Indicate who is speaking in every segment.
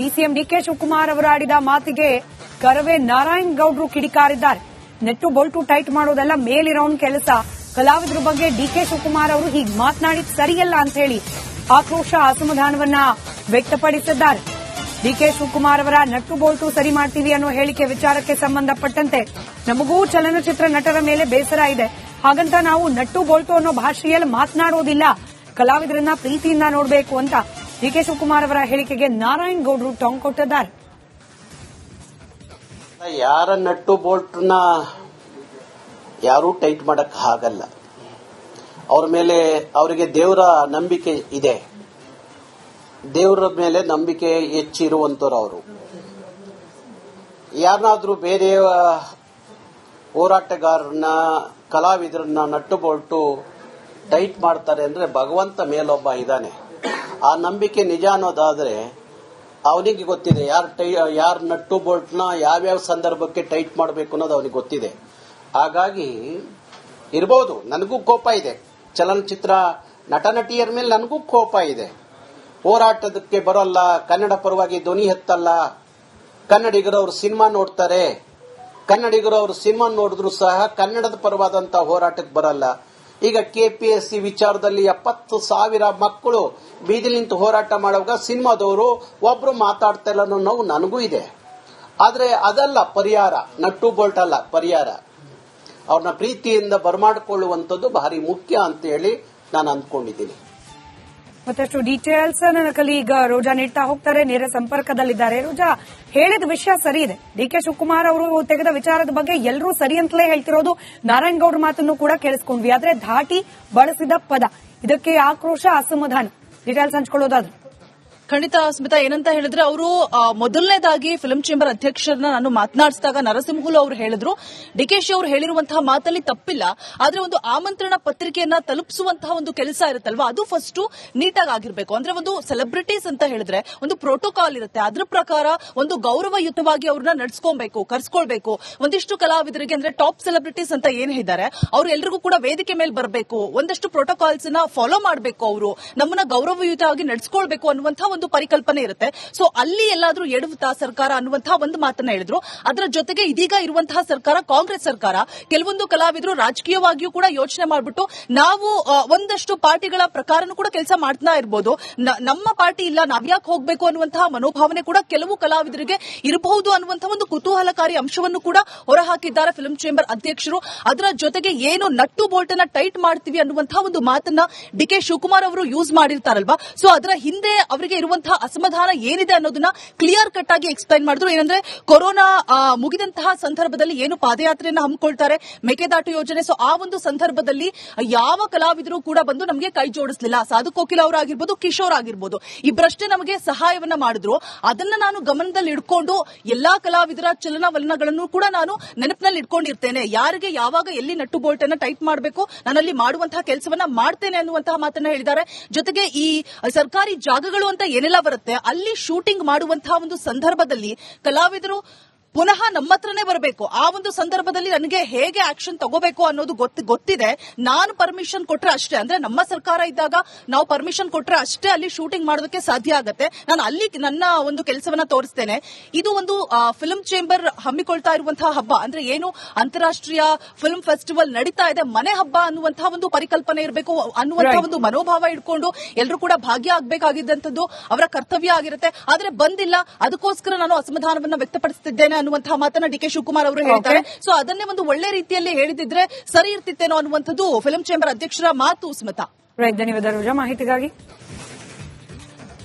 Speaker 1: DCM DK Shivakumar ಅವರು ಆಡಿದ ಮಾತಿಗೆ ಕರವೇ ನಾರಾಯಣ್ ಗೌಡ್ರು ಕಿಡಿಕಾರಿದ್ದಾರೆ. ನೆಟ್ಟು ಬೋಲ್ಟು ಟೈಟ್ ಮಾಡೋದೆಲ್ಲ ಮೇಲಿರೋನ್ ಕೆಲಸ. ಕಲಾವಿದರ ಬಗ್ಗೆ ಡಿಕೆ ಶಿವಕುಮಾರ್ ಅವರು ಹೀಗೆ ಮಾತನಾಡಿದ್ ಸರಿಯಲ್ಲ ಅಂತ ಹೇಳಿ ಆಕ್ರೋಶ ಅಸಮಾಧಾನವನ್ನ ವ್ಯಕ್ತಪಡಿಸಿದ್ದಾರೆ. ಡಿಕೆ ಶಿವಕುಮಾರ್ ಅವರ ನಟ್ಟು ಬೋಲ್ಟು ಸರಿ ಮಾಡ್ತೀವಿ ಅನ್ನೋ ಹೇಳಿಕೆ ವಿಚಾರಕ್ಕೆ ಸಂಬಂಧಪಟ್ಟಂತೆ ನಮಗೂ ಚಲನಚಿತ್ರ ನಟರ ಮೇಲೆ ಬೇಸರ ಇದೆ. ಹಾಗಂತ ನಾವು ನಟ್ಟು ಬೋಲ್ಟು ಅನ್ನೋ ಭಾಷೆಯಲ್ಲಿ ಮಾತನಾಡೋದಿಲ್ಲ, ಕಲಾವಿದರನ್ನ ಪ್ರೀತಿಯಿಂದ ನೋಡಬೇಕು ಅಂತ ಡಿಕೆ ಶಿವಕುಮಾರ್ ಅವರ ಹೇಳಿಕೆಗೆ ನಾರಾಯಣ್ ಗೌಡ್ರು ಟಾಂಗ್ ಕೊಟ್ಟಿದ್ದಾರೆ.
Speaker 2: ಯಾರ ನಟ್ಟು ಬೋಲ್ಟ್ನ ಯಾರೂ ಟೈಟ್ ಮಾಡಕ್ ಆಗಲ್ಲ. ಅವ್ರ ಮೇಲೆ ಅವರಿಗೆ ದೇವರ ನಂಬಿಕೆ ಇದೆ. ದೇವರ ಮೇಲೆ ನಂಬಿಕೆ ಹೆಚ್ಚಿರುವಂತವ್ರು ಅವರು. ಯಾರನ್ನಾದ್ರೂ ಬೇರೆ ಹೋರಾಟಗಾರರನ್ನ ಕಲಾವಿದರನ್ನ ನಟ್ಟು ಬೋಲ್ಟು ಟೈಟ್ ಮಾಡ್ತಾರೆ ಅಂದ್ರೆ ಭಗವಂತ ಮೇಲೊಬ್ಬ ಇದ್ದಾನೆ. ಆ ನಂಬಿಕೆ ನಿಜ ಅನ್ನೋದಾದ್ರೆ ಅವನಿಗೆ ಗೊತ್ತಿದೆ ಯಾರ ನಟ್ಟು ಬೋಲ್ಟ್ನ ಯಾವ್ಯಾವ ಸಂದರ್ಭಕ್ಕೆ ಟೈಟ್ ಮಾಡಬೇಕು ಅನ್ನೋದು ಅವನಿಗೆ ಗೊತ್ತಿದೆ. ಹಾಗಾಗಿ ಇರಬಹುದು, ನನಗೂ ಕೋಪ ಇದೆ. ಚಲನಚಿತ್ರ ನಟ ನಟಿಯರ ಮೇಲೆ ನನಗೂ ಕೋಪ ಇದೆ. ಹೋರಾಟದಕ್ಕೆ ಬರೋಲ್ಲ, ಕನ್ನಡ ಪರವಾಗಿ ಧ್ವನಿ ಎತ್ತಲ್ಲ, ಕನ್ನಡಿಗರು ಅವರು ಸಿನಿಮಾ ನೋಡ್ತಾರೆ, ಕನ್ನಡಿಗರು ಅವರು ಸಿನಿಮಾ ನೋಡಿದ್ರು ಸಹ ಕನ್ನಡದ ಪರವಾದಂತಹ ಹೋರಾಟಕ್ಕೆ ಬರಲ್ಲ. ಈಗ ಕೆಪಿಎಸ್ಸಿ ವಿಚಾರದಲ್ಲಿ 70,000 ಮಕ್ಕಳು ಬೀದಿ ನಿಂತು ಹೋರಾಟ ಮಾಡುವಾಗ ಸಿನಿಮಾದವರು ಒಬ್ರು ಮಾತಾಡ್ತಾ ಇಲ್ಲ ಅನ್ನೋ ನೋವು ನನಗೂ ಇದೆ. ಆದ್ರೆ ಅದಲ್ಲ ಪರಿಹಾರ, ನಟ್ಟು ಬೋಲ್ಟ್ ಅಲ್ಲ ಪರಿಹಾರ. ಅವ್ರನ್ನ ಪ್ರೀತಿಯಿಂದ ಬರಮಾಡಿಕೊಳ್ಳುವಂಥದ್ದು ಭಾರಿ ಮುಖ್ಯ ಅಂತ ಹೇಳಿ ನಾನು ಅಂದ್ಕೊಂಡಿದ್ದೀನಿ.
Speaker 1: ಮತ್ತಷ್ಟು ಡೀಟೇಲ್ಸ್ ನನ್ನ ಕಲೀಗ ರೋಜಾ ನೀಡ್ತಾ ಹೋಗ್ತಾರೆ, ನೇರ ಸಂಪರ್ಕದಲ್ಲಿದ್ದಾರೆ. ರೋಜಾ, ಹೇಳಿದ ವಿಷಯ ಸರಿ ಇದೆ. ಡಿಕೆ ಶಿವಕುಮಾರ್ ಅವರು ತೆಗೆದ ವಿಚಾರದ ಬಗ್ಗೆ ಎಲ್ಲರೂ ಸರಿ ಅಂತಲೇ ಹೇಳ್ತಿರೋದು. ನಾರಾಯಣ್ ಗೌಡ್ರ ಮಾತನ್ನು ಕೂಡ ಕೇಳಿಸ್ಕೊಂಡ್ವಿ. ಆದ್ರೆ ಧಾಟಿ ಬಳಸಿದ ಪದ, ಇದಕ್ಕೆ ಆಕ್ರೋಶ ಅಸಮಾಧಾನ. ಡೀಟೇಲ್ಸ್ ಹಂಚ್ಕೊಳ್ಳೋದಾದ್ರೆ
Speaker 3: ಖಂಡಿತ ಸ್ಮಿತಾ, ಏನಂತ ಹೇಳಿದ್ರೆ ಅವರು ಮೊದಲನೇದಾಗಿ ಫಿಲ್ಮ್ ಚೇಂಬರ್ ಅಧ್ಯಕ್ಷರನ್ನ ನಾನು ಮಾತನಾಡಿಸಿದಾಗ ನರಸಿಂಹುಲು ಅವರು ಹೇಳಿದ್ರು, ಡಿಕೆಶಿ ಅವರು ಹೇಳಿರುವಂತಹ ಮಾತಲ್ಲಿ ತಪ್ಪಿಲ್ಲ, ಆದ್ರೆ ಒಂದು ಆಮಂತ್ರಣ ಪತ್ರಿಕೆಯನ್ನ ತಲುಪಿಸುವಂತಹ ಒಂದು ಕೆಲಸ ಇರುತ್ತಲ್ವಾ, ಅದು ಫಸ್ಟ್ ನೀಟಾಗಿ ಆಗಿರ್ಬೇಕು. ಅಂದ್ರೆ ಒಂದು ಸೆಲೆಬ್ರಿಟೀಸ್ ಅಂತ ಹೇಳಿದ್ರೆ ಒಂದು ಪ್ರೋಟೋಕಾಲ್ ಇರುತ್ತೆ, ಅದ್ರ ಪ್ರಕಾರ ಒಂದು ಗೌರವಯುತವಾಗಿ ಅವ್ರನ್ನ ನಡ್ಸ್ಕೊಬೇಕು, ಕರ್ಸ್ಕೊಳ್ಬೇಕು. ಒಂದಿಷ್ಟು ಕಲಾವಿದರಿಗೆ ಅಂದ್ರೆ ಟಾಪ್ ಸೆಲೆಬ್ರಿಟೀಸ್ ಅಂತ ಏನ್ ಹೇಳಿದ್ದಾರೆ ಅವ್ರು ಎಲ್ರಿಗೂ ಕೂಡ ವೇದಿಕೆ ಮೇಲೆ ಬರಬೇಕು, ಒಂದಷ್ಟು ಪ್ರೋಟೋಕಾಲ್ಸ್ ನ ಫಾಲೋ ಮಾಡಬೇಕು, ಅವರು ನಮ್ಮನ್ನ ಗೌರವಯುತವಾಗಿ ನಡ್ಸ್ಕೊಳ್ಬೇಕು ಅನ್ನುವಂತಹ ಒಂದು ಪರಿಕಲ್ಪನೆ ಇರುತ್ತೆ. ಸೊ ಅಲ್ಲಿ ಎಲ್ಲಾದ್ರೂ ಎಡವುತ್ತಾ ಸರ್ಕಾರ ಅನ್ನುವಂತಹ ಒಂದು ಮಾತನ್ನ ಹೇಳಿದ್ರು. ಅದರ ಜೊತೆಗೆ ಇದೀಗ ಇರುವಂತಹ ಸರ್ಕಾರ ಕಾಂಗ್ರೆಸ್ ಸರ್ಕಾರ, ಕೆಲವೊಂದು ಕಲಾವಿದರು ರಾಜಕೀಯವಾಗಿಯೂ ಕೂಡ ಯೋಚನೆ ಮಾಡ್ಬಿಟ್ಟು ನಾವು ಒಂದಷ್ಟು ಪಾರ್ಟಿಗಳ ಪ್ರಕಾರನೂ ಕೂಡ ಕೆಲಸ ಮಾಡ್ತಾ ಇರಬಹುದು, ನಮ್ಮ ಪಾರ್ಟಿ ಇಲ್ಲ ನಾವ್ಯಾಕೆ ಹೋಗ್ಬೇಕು ಅನ್ನುವಂತಹ ಮನೋಭಾವನೆ ಕೂಡ ಕೆಲವು ಕಲಾವಿದರಿಗೆ ಇರಬಹುದು ಅನ್ನುವಂತಹ ಒಂದು ಕುತೂಹಲಕಾರಿ ಅಂಶವನ್ನು ಕೂಡ ಹೊರಹಾಕಿದ್ದಾರೆ ಫಿಲ್ಮ್ ಚೇಂಬರ್ ಅಧ್ಯಕ್ಷರು. ಅದರ ಜೊತೆಗೆ ಏನು ನಟ್ಟು ಬೋಲ್ಟ್ ಅನ್ನ ಟೈಟ್ ಮಾಡ್ತೀವಿ ಅನ್ನುವಂತಹ ಒಂದು ಮಾತನ್ನ ಡಿಕೆ ಶಿವಕುಮಾರ್ ಅವರು ಯೂಸ್ ಮಾಡಿರ್ತಾರಲ್ವಾ, ಸೊ ಅದರ ಹಿಂದೆ ಅವರಿಗೆ ಇರುವಂತಹ ಅಸಮಾಧಾನ ಏನಿದೆ ಅನ್ನೋದನ್ನ ಕ್ಲಿಯರ್ ಕಟ್ ಆಗಿ ಎಕ್ಸ್ಪ್ಲೈನ್ ಮಾಡಿದ್ರು. ಏನಂದ್ರೆ ಕೊರೋನಾ ಮುಗಿದಂತಹ ಸಂದರ್ಭದಲ್ಲಿ ಏನು ಪಾದಯಾತ್ರೆಯನ್ನ ಹಮ್ಮಿಕೊಳ್ತಾರೆ, ಮೇಕೆದಾಟು ಯೋಜನೆ, ಸೊ ಆ ಒಂದು ಸಂದರ್ಭದಲ್ಲಿ ಯಾವ ಕಲಾವಿದರು ಕೂಡ ಬಂದು ನಮಗೆ ಕೈ ಜೋಡಿಸಲಿಲ್ಲ. ಸಾಧು ಕೋಕಿಲ ಅವರಾಗಿರ್ಬೋದು, ಕಿಶೋರ್ ಆಗಿರ್ಬೋದು, ಇಬ್ಬರಷ್ಟೇ ನಮಗೆ ಸಹಾಯವನ್ನ ಮಾಡಿದ್ರು. ಅದನ್ನ ನಾನು ಗಮನದಲ್ಲಿ ಇಟ್ಕೊಂಡು ಎಲ್ಲಾ ಕಲಾವಿದರ ಚಲನವಲನಗಳನ್ನು ಕೂಡ ನಾನು ನೆನಪಿನಲ್ಲಿ ಇಟ್ಕೊಂಡಿರ್ತೇನೆ. ಯಾರಿಗೆ ಯಾವಾಗ ಎಲ್ಲಿ ನಟ್ಟು ಬೋಲ್ಟ್ ಅನ್ನ ಟೈಟ್ ಮಾಡಬೇಕು ನಾನಲ್ಲಿ ಮಾಡುವಂತಹ ಕೆಲಸವನ್ನ ಮಾಡ್ತೇನೆ ಅನ್ನುವಂತಹ ಮಾತನ್ನ ಹೇಳಿದ್ದಾರೆ. ಜೊತೆಗೆ ಈ ಸರ್ಕಾರಿ ಜಾಗಗಳು ಅಂತ ಏನೆಲ್ಲ ಬರುತ್ತೆ ಅಲ್ಲಿ ಶೂಟಿಂಗ್ ಮಾಡುವಂತಹ ಒಂದು ಸಂದರ್ಭದಲ್ಲಿ ಕಲಾವಿದರು ಪುನಃ ನಮ್ಮ ಹತ್ರನೇ ಬರಬೇಕು. ಆ ಒಂದು ಸಂದರ್ಭದಲ್ಲಿ ನನಗೆ ಹೇಗೆ ಆಕ್ಷನ್ ತಗೋಬೇಕು ಅನ್ನೋದು ಗೊತ್ತಿದೆ. ನಾನು ಪರ್ಮಿಷನ್ ಕೊಟ್ರೆ ಅಷ್ಟೇ, ಅಂದ್ರೆ ನಮ್ಮ ಸರ್ಕಾರ ಇದ್ದಾಗ ನಾವು ಪರ್ಮಿಷನ್ ಕೊಟ್ರೆ ಅಷ್ಟೇ ಅಲ್ಲಿ ಶೂಟಿಂಗ್ ಮಾಡೋದಕ್ಕೆ ಸಾಧ್ಯ ಆಗುತ್ತೆ. ನಾನು ಅಲ್ಲಿ ನನ್ನ ಒಂದು ಕೆಲಸವನ್ನ ತೋರಿಸ್ತೇನೆ. ಇದು ಒಂದು ಫಿಲ್ಮ್ ಚೇಂಬರ್ ಹಮ್ಮಿಕೊಳ್ತಾ ಇರುವಂತಹ ಹಬ್ಬ, ಅಂದ್ರೆ ಏನು ಅಂತಾರಾಷ್ಟ್ರೀಯ ಫಿಲ್ಮ್ ಫೆಸ್ಟಿವಲ್ ನಡೀತಾ ಇದೆ, ಮನೆ ಹಬ್ಬ ಅನ್ನುವಂತಹ ಒಂದು ಪರಿಕಲ್ಪನೆ ಇರಬೇಕು ಅನ್ನುವಂತಹ ಒಂದು ಮನೋಭಾವ ಇಟ್ಕೊಂಡು ಎಲ್ಲರೂ ಕೂಡ ಭಾಗ್ಯ ಆಗಬೇಕಾಗಿದ್ದಂಥದ್ದು ಅವರ ಕರ್ತವ್ಯ ಆಗಿರುತ್ತೆ. ಆದ್ರೆ ಬಂದಿಲ್ಲ, ಅದಕ್ಕೋಸ್ಕರ ನಾನು ಅಸಮಾಧಾನವನ್ನ ವ್ಯಕ್ತಪಡಿಸುತ್ತಿದ್ದೇನೆ ಅನ್ನುವಂತಹ ಮಾತನ್ನ ಡಿಕೆ ಶಿವಕುಮಾರ್ ಅವರು ಹೇಳ್ತಾರೆ. ಸೊ ಅದನ್ನೇ ಒಂದು ಒಳ್ಳೆ ರೀತಿಯಲ್ಲಿ ಹೇಳಿದಿದ್ರೆ ಸರಿ ಇರ್ತಿತ್ತೇನೋ ಅನ್ನುವಂಥದ್ದು ಫಿಲ್ಮ್ ಚೇಂಬರ್ ಅಧ್ಯಕ್ಷರ ಮಾತು. ಸ್ಮಿತಾ,
Speaker 1: ಧನ್ಯವಾದ ರೋಜಾ ಮಾಹಿತಿಗಾಗಿ.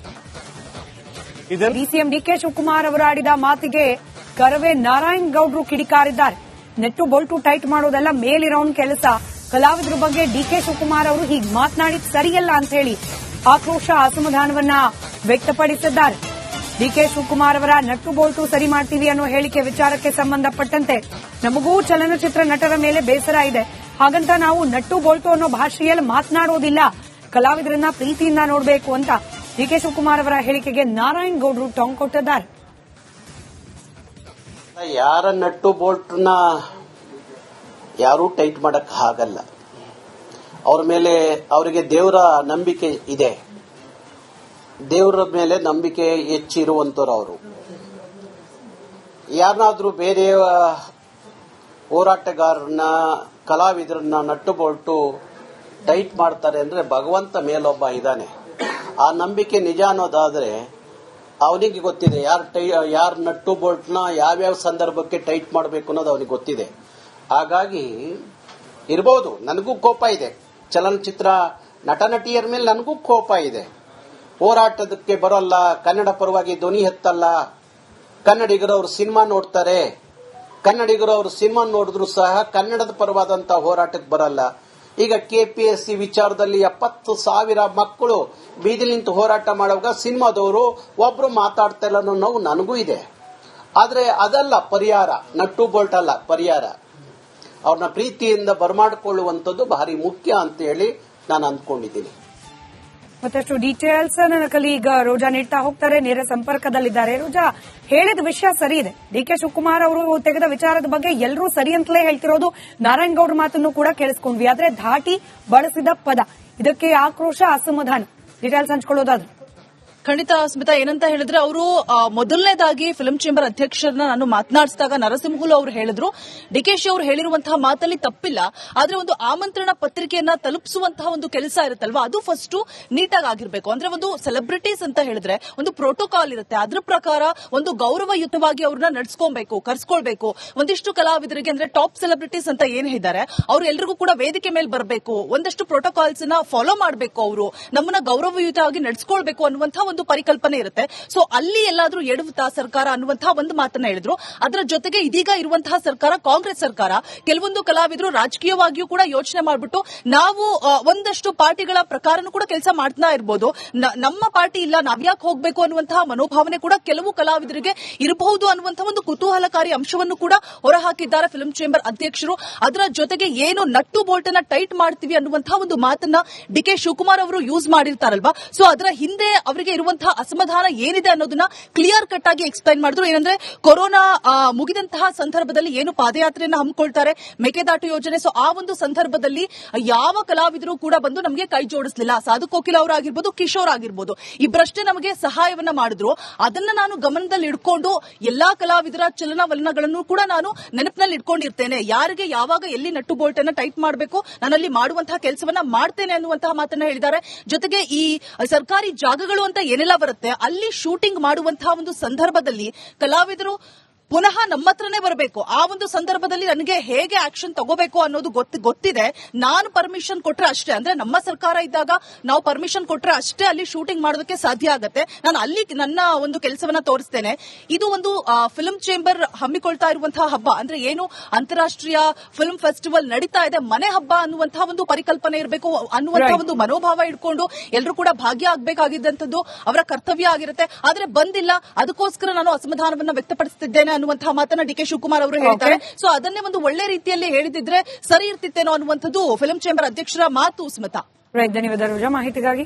Speaker 1: ಡಿಸಿಎಂ ಡಿಕೆ ಶಿವಕುಮಾರ್ ಅವರು ಆಡಿದ ಮಾತಿಗೆ ಕರವೇ ನಾರಾಯಣ್ ಗೌಡ್ರು ಕಿಡಿಕಾರಿದ್ದಾರೆ. ನೆಟ್ಟು ಬೋಲ್ಟು ಟೈಟ್ ಮಾಡೋದೆಲ್ಲ ಮೇಲಿರೋನ್ ಕೆಲಸ. ಕಲಾವಿದರ ಬಗ್ಗೆ ಡಿಕೆ ಶಿವಕುಮಾರ್ ಅವರು ಹೀಗೆ ಮಾತನಾಡಿದ್ ಸರಿಯಲ್ಲ ಅಂತ ಹೇಳಿ ಆಕ್ರೋಶ ಅಸಮಾಧಾನವನ್ನ ವ್ಯಕ್ತಪಡಿಸಿದ್ದಾರೆ. ಡಿಕೆ ಶಿವಕುಮಾರ್ ಅವರ ನಟ್ಟು ಬೋಲ್ಟು ಸರಿ ಮಾಡ್ತೀವಿ ಅನ್ನೋ ಹೇಳಿಕೆ ವಿಚಾರಕ್ಕೆ ಸಂಬಂಧಪಟ್ಟಂತೆ ನಮಗೂ ಚಲನಚಿತ್ರ ನಟರ ಮೇಲೆ ಬೇಸರ ಇದೆ. ಹಾಗಂತ ನಾವು ನಟ್ಟು ಬೋಲ್ಟು ಅನ್ನೋ ಭಾಷೆಯಲ್ಲಿ ಮಾತನಾಡೋದಿಲ್ಲ, ಕಲಾವಿದರನ್ನ ಪ್ರೀತಿಯಿಂದ ನೋಡಬೇಕು ಅಂತ ಡಿಕೆ ಶಿವಕುಮಾರ್ ಅವರ ಹೇಳಿಕೆಗೆ ನಾರಾಯಣ್ ಗೌಡ್ರು ಟಾಂಗ್ ಕೊಟ್ಟಿದ್ದಾರೆ.
Speaker 2: ಯಾರ ನಟ್ಟು ಬೋಲ್ಟ್ನ ಯಾರೂ ಟೈಟ್ ಮಾಡಕ್ ಆಗಲ್ಲ. ಅವ್ರ ಮೇಲೆ ಅವರಿಗೆ ದೇವರ ನಂಬಿಕೆ ಇದೆ. ದೇವರ ಮೇಲೆ ನಂಬಿಕೆ ಹೆಚ್ಚಿರುವಂತವ್ರು ಅವರು. ಯಾರನ್ನಾದ್ರೂ ಬೇರೆ ಹೋರಾಟಗಾರರನ್ನ ಕಲಾವಿದರನ್ನ ನಟ್ಟು ಬೋಲ್ಟು ಟೈಟ್ ಮಾಡ್ತಾರೆ ಅಂದ್ರೆ ಭಗವಂತ ಮೇಲೊಬ್ಬ ಇದ್ದಾನೆ. ಆ ನಂಬಿಕೆ ನಿಜ ಅನ್ನೋದಾದ್ರೆ ಅವನಿಗೆ ಗೊತ್ತಿದೆ ಯಾರ ನಟ್ಟು ಬೋಲ್ಟ್ನ ಯಾವ್ಯಾವ ಸಂದರ್ಭಕ್ಕೆ ಟೈಟ್ ಮಾಡಬೇಕು ಅನ್ನೋದು ಅವನಿಗೆ ಗೊತ್ತಿದೆ. ಹಾಗಾಗಿ ಇರಬಹುದು, ನನಗೂ ಕೋಪ ಇದೆ. ಚಲನಚಿತ್ರ ನಟ ನಟಿಯರ ಮೇಲೆ ನನಗೂ ಕೋಪ ಇದೆ. ಹೋರಾಟದಕ್ಕೆ ಬರೋಲ್ಲ, ಕನ್ನಡ ಪರವಾಗಿ ಧ್ವನಿ ಎತ್ತಲ್ಲ, ಕನ್ನಡಿಗರು ಅವ್ರ ಸಿನಿಮಾ ನೋಡ್ತಾರೆ, ಕನ್ನಡಿಗರು ಅವ್ರ ಸಿನಿಮಾ ನೋಡಿದ್ರು ಸಹ ಕನ್ನಡದ ಪರವಾದಂತಹ ಹೋರಾಟಕ್ಕೆ ಬರಲ್ಲ. ಈಗ ಕೆಪಿಎಸ್ಸಿ ವಿಚಾರದಲ್ಲಿ 70,000 ಮಕ್ಕಳು ಬೀದಿಲಿ ನಿಂತು ಹೋರಾಟ ಮಾಡುವಾಗ ಸಿನಿಮಾದವರು ಒಬ್ರು ಮಾತಾಡ್ತಾ ಇಲ್ಲ ಅನ್ನೋ ನೋವು ನನಗೂ ಇದೆ. ಆದ್ರೆ ಅದಲ್ಲ ಪರಿಹಾರ, ನಟ್ಟು ಬೋಲ್ಟ್ ಅಲ್ಲ ಪರಿಹಾರ. ಅವ್ರನ್ನ ಪ್ರೀತಿಯಿಂದ ಬರಮಾಡಿಕೊಳ್ಳುವಂಥದ್ದು ಭಾರಿ ಮುಖ್ಯ ಅಂತ ಹೇಳಿ ನಾನು ಅಂದ್ಕೊಂಡಿದ್ದೀನಿ.
Speaker 1: ಮತ್ತಷ್ಟು ಡೀಟೇಲ್ಸ್ ನನ್ನ ಕಲೀಗ ರೋಜಾ ನೀಡ್ತಾ ಹೋಗ್ತಾರೆ, ನೇರ ಸಂಪರ್ಕದಲ್ಲಿದ್ದಾರೆ. ರೋಜಾ, ಹೇಳಿದ ವಿಷಯ ಸರಿ ಇದೆ. ಡಿಕೆ ಶಿವಕುಮಾರ್ ಅವರು ತೆಗೆದ ವಿಚಾರದ ಬಗ್ಗೆ ಎಲ್ಲರೂ ಸರಿ ಅಂತಲೇ ಹೇಳ್ತಿರೋದು. ನಾರಾಯಣಗೌಡ್ರ ಮಾತನ್ನು ಕೂಡ ಕೇಳಿಸ್ಕೊಂಡ್ವಿ. ಆದ್ರೆ ಧಾಟಿ ಬಳಸಿದ ಪದ, ಇದಕ್ಕೆ ಆಕ್ರೋಶ, ಅಸಮಾಧಾನ. ಡೀಟೇಲ್ಸ್ ಹಂಚ್ಕೊಳ್ಳೋದಾದ್ರೆ
Speaker 3: ಖಂಡಿತ ಸ್ಮಿತಾ, ಏನಂತ ಹೇಳಿದ್ರೆ ಅವರು ಮೊದಲನೇದಾಗಿ ಫಿಲ್ಮ್ ಚೇಂಬರ್ ಅಧ್ಯಕ್ಷರನ್ನ ನಾನು ಮಾತನಾಡಿಸಿದಾಗ ನರಸಿಂಹುಲು ಅವರು ಹೇಳಿದ್ರು, ಡಿಕೆಶಿ ಅವರು ಹೇಳಿರುವಂತಹ ಮಾತಲ್ಲಿ ತಪ್ಪಿಲ್ಲ, ಆದ್ರೆ ಒಂದು ಆಮಂತ್ರಣ ಪತ್ರಿಕೆಯನ್ನ ತಲುಪಿಸುವಂತಹ ಒಂದು ಕೆಲಸ ಇರುತ್ತಲ್ವಾ, ಅದು ಫಸ್ಟ್ ನೀಟಾಗಿ ಆಗಿರ್ಬೇಕು. ಅಂದ್ರೆ ಒಂದು ಸೆಲೆಬ್ರಿಟೀಸ್ ಅಂತ ಹೇಳಿದ್ರೆ ಒಂದು ಪ್ರೋಟೋಕಾಲ್ ಇರುತ್ತೆ, ಅದ್ರ ಪ್ರಕಾರ ಒಂದು ಗೌರವಯುತವಾಗಿ ಅವ್ರನ್ನ ನಡ್ಸ್ಕೊಬೇಕು, ಕರ್ಸ್ಕೊಳ್ಬೇಕು. ಒಂದಿಷ್ಟು ಕಲಾವಿದರಿಗೆ ಅಂದ್ರೆ ಟಾಪ್ ಸೆಲೆಬ್ರಿಟೀಸ್ ಅಂತ ಏನ್ ಹೇಳಿದ್ದಾರೆ ಅವ್ರು ಎಲ್ರಿಗೂ ಕೂಡ ವೇದಿಕೆ ಮೇಲೆ ಬರಬೇಕು, ಒಂದಷ್ಟು ಪ್ರೋಟೋಕಾಲ್ಸ್ ನ ಫಾಲೋ ಮಾಡಬೇಕು, ಅವರು ನಮ್ಮನ್ನ ಗೌರವಯುತವಾಗಿ ನಡ್ಸ್ಕೊಳ್ಬೇಕು ಅನ್ನುವಂತಹ ಒಂದು ಪರಿಕಲ್ಪನೆ ಇರುತ್ತೆ. ಸೊ ಅಲ್ಲಿ ಎಲ್ಲಾದ್ರೂ ಎಡವುತ್ತಾ ಸರ್ಕಾರ ಅನ್ನುವಂತಹ ಒಂದು ಮಾತನ್ನ ಹೇಳಿದ್ರು. ಅದರ ಜೊತೆಗೆ ಇದೀಗ ಇರುವಂತಹ ಸರ್ಕಾರ ಕಾಂಗ್ರೆಸ್ ಸರ್ಕಾರ, ಕೆಲವೊಂದು ಕಲಾವಿದರು ರಾಜಕೀಯವಾಗಿಯೂ ಕೂಡ ಯೋಚನೆ ಮಾಡ್ಬಿಟ್ಟು ನಾವು ಒಂದಷ್ಟು ಪಾರ್ಟಿಗಳ ಪ್ರಕಾರನೂ ಕೂಡ ಕೆಲಸ ಮಾಡ್ತಾ ಇರಬಹುದು, ನಮ್ಮ ಪಾರ್ಟಿ ಇಲ್ಲ ನಾವ್ಯಾಕೆ ಹೋಗ್ಬೇಕು ಅನ್ನುವಂತಹ ಮನೋಭಾವನೆ ಕೂಡ ಕೆಲವು ಕಲಾವಿದರಿಗೆ ಇರಬಹುದು ಅನ್ನುವಂತಹ ಒಂದು ಕುತೂಹಲಕಾರಿ ಅಂಶವನ್ನು ಕೂಡ ಹೊರಹಾಕಿದ್ದಾರೆ ಫಿಲ್ಮ್ ಚೇಂಬರ್ ಅಧ್ಯಕ್ಷರು. ಅದರ ಜೊತೆಗೆ ಏನು ನಟ್ಟು ಬೋಲ್ಟ್ ಅನ್ನ ಟೈಟ್ ಮಾಡ್ತೀವಿ ಅನ್ನುವಂತಹ ಒಂದು ಮಾತನ್ನ ಡಿಕೆ ಶಿವಕುಮಾರ್ ಅವರು ಯೂಸ್ ಮಾಡಿರ್ತಾರಲ್ವಾ, ಸೊ ಅದರ ಹಿಂದೆ ಅವರಿಗೆ ಇರುವಂತಹ ಅಸಮಾಧಾನ ಏನಿದೆ ಅನ್ನೋದನ್ನ ಕ್ಲಿಯರ್ ಕಟ್ ಆಗಿ ಎಕ್ಸ್ಪ್ಲೈನ್ ಮಾಡಿದ್ರು. ಏನಂದ್ರೆ ಕೊರೋನಾ ಮುಗಿದಂತಹ ಸಂದರ್ಭದಲ್ಲಿ ಏನು ಪಾದಯಾತ್ರೆಯನ್ನ ಹಮ್ಮಿಕೊಳ್ತಾರೆ, ಮೇಕೆದಾಟು ಯೋಜನೆ, ಸೊ ಆ ಒಂದು ಸಂದರ್ಭದಲ್ಲಿ ಯಾವ ಕಲಾವಿದರು ಕೂಡ ಬಂದು ನಮಗೆ ಕೈ ಜೋಡಿಸಲಿಲ್ಲ. ಸಾಧು ಕೋಕಿಲ ಅವರಾಗಿರ್ಬೋದು, ಕಿಶೋರ್ ಆಗಿರ್ಬೋದು, ಇಬ್ಬರಷ್ಟೇ ನಮಗೆ ಸಹಾಯವನ್ನ ಮಾಡಿದ್ರು. ಅದನ್ನ ನಾನು ಗಮನದಲ್ಲಿ ಇಟ್ಕೊಂಡು ಎಲ್ಲಾ ಕಲಾವಿದರ ಚಲನವಲನಗಳನ್ನು ಕೂಡ ನಾನು ನೆನಪಿನಲ್ಲಿ ಇಟ್ಕೊಂಡಿರ್ತೇನೆ. ಯಾರಿಗೆ ಯಾವಾಗ ಎಲ್ಲಿ ನಟ್ಟು ಬೋಲ್ಟ್ ಅನ್ನ ಟೈಟ್ ಮಾಡಬೇಕು ನಾನಲ್ಲಿ ಮಾಡುವಂತಹ ಕೆಲಸವನ್ನ ಮಾಡ್ತೇನೆ ಅನ್ನುವಂತಹ ಮಾತನ್ನ ಹೇಳಿದ್ದಾರೆ. ಜೊತೆಗೆ ಈ ಸರ್ಕಾರಿ ಜಾಗಗಳು ಅಂತ ಏನೆಲ್ಲ ಬರುತ್ತೆ ಅಲ್ಲಿ ಶೂಟಿಂಗ್ ಮಾಡುವಂತಹ ಒಂದು ಸಂದರ್ಭದಲ್ಲಿ ಕಲಾವಿದರು ಪುನಃ ನಮ್ಮ ಹತ್ರನೇ ಬರಬೇಕು. ಆ ಒಂದು ಸಂದರ್ಭದಲ್ಲಿ ನನಗೆ ಹೇಗೆ ಆಕ್ಷನ್ ತಗೋಬೇಕು ಅನ್ನೋದು ಗೊತ್ತಿದೆ. ನಾನು ಪರ್ಮಿಷನ್ ಕೊಟ್ರೆ ಅಷ್ಟೇ, ಅಂದ್ರೆ ನಮ್ಮ ಸರ್ಕಾರ ಇದ್ದಾಗ ನಾವು ಪರ್ಮಿಷನ್ ಕೊಟ್ರೆ ಅಷ್ಟೇ ಅಲ್ಲಿ ಶೂಟಿಂಗ್ ಮಾಡೋದಕ್ಕೆ ಸಾಧ್ಯ ಆಗುತ್ತೆ. ನಾನು ಅಲ್ಲಿ ನನ್ನ ಒಂದು ಕೆಲಸವನ್ನ ತೋರಿಸ್ತೇನೆ. ಇದು ಒಂದು ಫಿಲ್ಮ್ ಚೇಂಬರ್ ಹಮ್ಮಿಕೊಳ್ತಾ ಇರುವಂತಹ ಹಬ್ಬ, ಅಂದ್ರೆ ಏನು ಅಂತಾರಾಷ್ಟ್ರೀಯ ಫಿಲ್ಮ್ ಫೆಸ್ಟಿವಲ್ ನಡೀತಾ ಇದೆ, ಮನೆ ಹಬ್ಬ ಅನ್ನುವಂತಹ ಒಂದು ಪರಿಕಲ್ಪನೆ ಇರಬೇಕು ಅನ್ನುವಂತಹ ಒಂದು ಮನೋಭಾವ ಇಟ್ಕೊಂಡು ಎಲ್ಲರೂ ಕೂಡ ಭಾಗ್ಯ ಆಗಬೇಕಾಗಿದ್ದಂಥದ್ದು ಅವರ ಕರ್ತವ್ಯ ಆಗಿರುತ್ತೆ. ಆದ್ರೆ ಬಂದಿಲ್ಲ, ಅದಕ್ಕೋಸ್ಕರ ನಾನು ಅಸಮಾಧಾನವನ್ನ ವ್ಯಕ್ತಪಡಿಸುತ್ತಿದ್ದೇನೆ ಅನ್ನುವಂತಹ ಮಾತನ್ನ ಡಿಕೆ ಶಿವಕುಮಾರ್ ಅವರು ಹೇಳ್ತಾರೆ. ಸೊ ಅದನ್ನೇ ಒಂದು ಒಳ್ಳೆ ರೀತಿಯಲ್ಲಿ ಹೇಳಿದಿದ್ರೆ ಸರಿ ಇರ್ತಿತ್ತೇನೋ ಅನ್ನುವಂಥದ್ದು ಫಿಲ್ಮ್ ಚೇಂಬರ್ ಅಧ್ಯಕ್ಷರ ಮಾತು. ಸ್ಮಿತಾ,
Speaker 1: ಧನ್ಯವಾದ ರೋಜಾ ಮಾಹಿತಿಗಾಗಿ.